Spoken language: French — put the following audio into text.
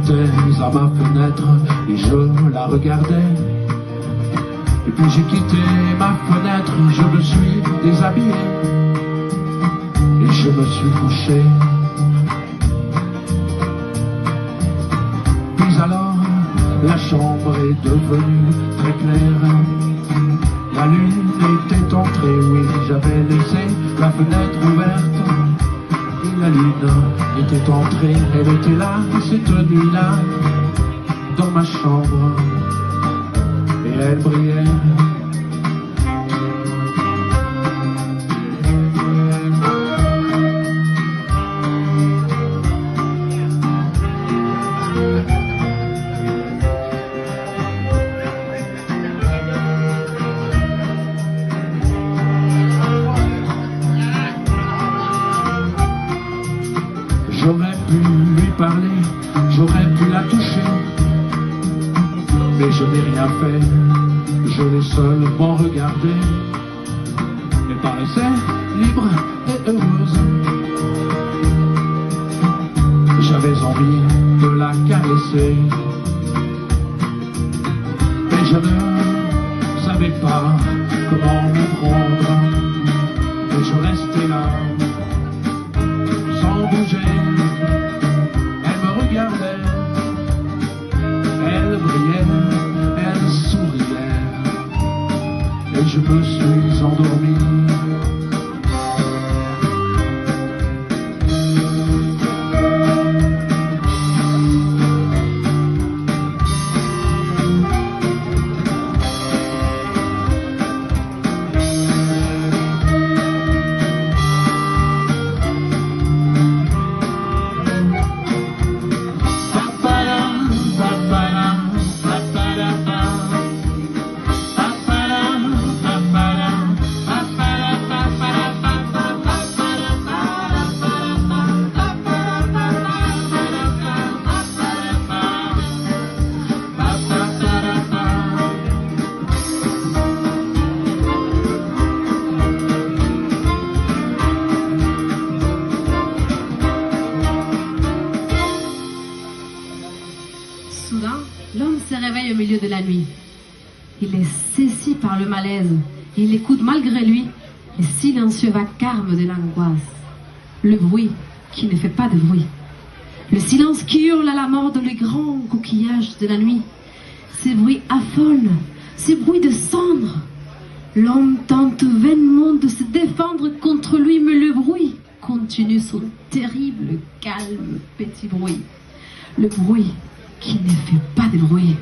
J'étais à ma fenêtre et je la regardais. Et puis j'ai quitté ma fenêtre, je me suis déshabillé et je me suis couché. Puis alors, la chambre est devenue très claire. La lune était entrée, oui, j'avais laissé la fenêtre ouverte. Et la lune était entrée, elle était là, cette nuit-là, dans ma chambre. Et elle brillait. J'aurais pu lui parler, j'aurais pu la toucher, mais je n'ai rien fait, je l'ai seulement regardée. Elle paraissait libre et heureuse. J'avais envie de la caresser, mais je ne savais pas comment m'y prendre. Et je restais là, sans bouger. Elle me regardait, elle brillait, elle souriait, et je me suis endormi. Soudain, l'homme se réveille au milieu de la nuit. Il est saisi par le malaise et il écoute malgré lui le silencieux vacarme de l'angoisse. Le bruit qui ne fait pas de bruit. Le silence qui hurle à la mort dans les grands coquillages de la nuit. Ces bruits affolent, ces bruits de cendres. L'homme tente vainement de se défendre contre lui, mais le bruit continue son terrible, calme, petit bruit. Le bruit qui ne fait pas de bruit.